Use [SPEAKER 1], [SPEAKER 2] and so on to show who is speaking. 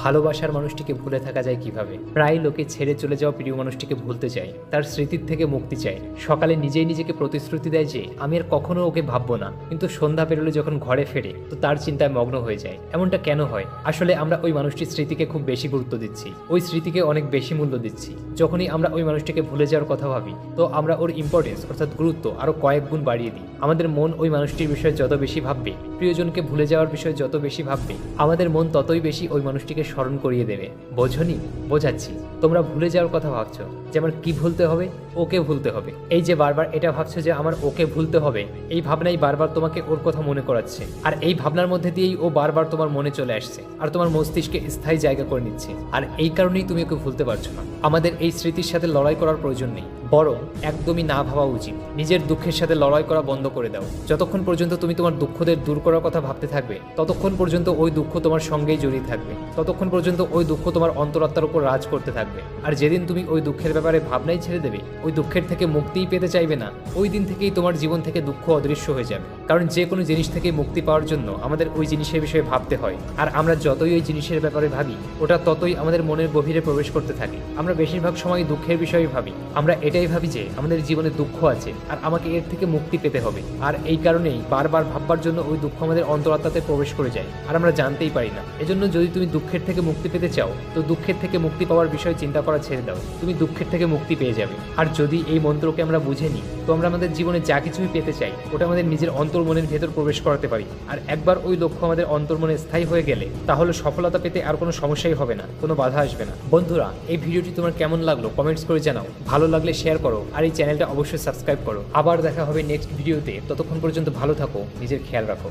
[SPEAKER 1] ভালোবাসার মানুষটিকে ভুলে থাকা যায় কিভাবে? প্রায় লোকে ছেড়ে চলে যাওয়া প্রিয় মানুষটিকে ভুলতে চায়, তার স্মৃতির থেকে মুক্তি চায়। সকালে নিজেই নিজেকে প্রতিশ্রুতি দেয় যে আমি আর কখনো ওকে ভাববো না, কিন্তু সন্ধ্যা পেরোলে যখন ঘরে ফেরে তো তার চিন্তায় মগ্ন হয়ে যায়। এমনটা কেন হয়? আসলে আমরা ওই মানুষটির স্মৃতিকে খুব বেশি গুরুত্ব দিচ্ছি, ওই স্মৃতিকে অনেক বেশি মূল্য দিচ্ছি। যখনই আমরা ওই মানুষটিকে ভুলে যাওয়ার কথা ভাবি, তো আমরা ওর ইম্পর্টেন্স অর্থাৎ গুরুত্ব আরো কয়েক গুণ বাড়িয়ে দিই। আমাদের মন ওই মানুষটির বিষয়ে যত বেশি ভাববে, প্রিয়জনকে ভুলে যাওয়ার বিষয়ে যত বেশি ভাববে, আমাদের মন ততই বেশি ওই মানুষটিকে স্মরণ করিয়ে দেবে। বোঝনি? বোঝাচ্ছি। তোমরা ভুলে যাওয়ার কথা ভাবছো যে আমার কি ভুলতে হবে? ওকে ভুলতে হবে। এই যে বারবার এটা ভাবছো যে আমার ওকে ভুলতে হবে, এই ভাবনাই বারবার তোমাকে ওর কথা মনে করাচ্ছে। আর এই ভাবনার মধ্যে দিয়েই ও বারবার তোমার মনে চলে আসছে আর তোমার মস্তিষ্কে স্থায়ী জায়গা করে নিচ্ছে। আর এই কারণেই তুমি ওকে ভুলতে পারছো না। আমাদের এই স্মৃতির সাথে লড়াই করার প্রয়োজন নেই, বরং একদমই না ভাবা উচিত। নিজের দুঃখের সাথে লড়াই করা বন্ধ করে দাও। যতক্ষণ পর্যন্ত তুমি তোমার দুঃখদের দূর করার কথা ভাবতে থাকবে, ততক্ষণ পর্যন্ত ওই দুঃখ তোমার সঙ্গেই জড়িয়ে থাকবে, ততক্ষণ পর্যন্ত ওই দুঃখ তোমার অন্তরাত্মার উপর রাজ করতে থাকবে। আর যেদিন তুমি ওই দুঃখের ব্যাপারে ভাবনাই ছেড়ে দেবে, ওই দুঃখের থেকে মুক্তিই পেতে চাইবে না, ওই দিন থেকেই তোমার জীবন থেকে দুঃখ অদৃশ্য হয়ে যাবে। কারণ যে কোনো জিনিস থেকে মুক্তি পাওয়ার জন্য আমাদের ওই জিনিসের বিষয়ে ভাবতে হয়। আর আমরা যতই ওই জিনিসের ব্যাপারে ভাবি, ওটা ততই আমাদের মনের গভীরে প্রবেশ করতে থাকে। আমরা বেশিরভাগ সময় দুঃখের বিষয়ে ভাবি। আমরা এটাই ভাবি যে আমাদের জীবনে দুঃখ আছে আর আমাকে এর থেকে মুক্তি পেতে হবে। আর এই কারণেই বারবার ভাববার জন্য ওই দুঃখ আমাদের অন্তরাত্মাতে প্রবেশ করে যায় আর আমরা জানতেই পারি না। এজন্য যদি তুমি দুঃখের থেকে মুক্তি পেতে চাও, তো দুঃখের থেকে মুক্তি পাওয়ার বিষয়ে চিন্তা করা ছেড়ে দাও। তুমি দুঃখের থেকে মুক্তি পেয়ে যাবে। আর যদি এই মন্ত্রকে আমরা বুঝে নিই, তো আমরা আমাদের জীবনে যা কিছুই পেতে চাই, ওটা আমাদের নিজের অন্তর্মনের ভেতর প্রবেশ করাতে পারি। আর একবার ওই লক্ষ্য আমাদের অন্তর্মনে স্থায়ী হয়ে গেলে, তাহলে সফলতা পেতে আর কোনো সমস্যাই হবে না, কোনো বাধা আসবে না। বন্ধুরা, এই ভিডিওটি তোমার কেমন লাগলো কমেন্টস করে জানাও। ভালো লাগলে শেয়ার করো আর এই চ্যানেলটা অবশ্যই সাবস্ক্রাইব করো। আবার দেখা হবে নেক্সট ভিডিওতে। ততক্ষণ পর্যন্ত ভালো থাকো, নিজের খেয়াল রাখো।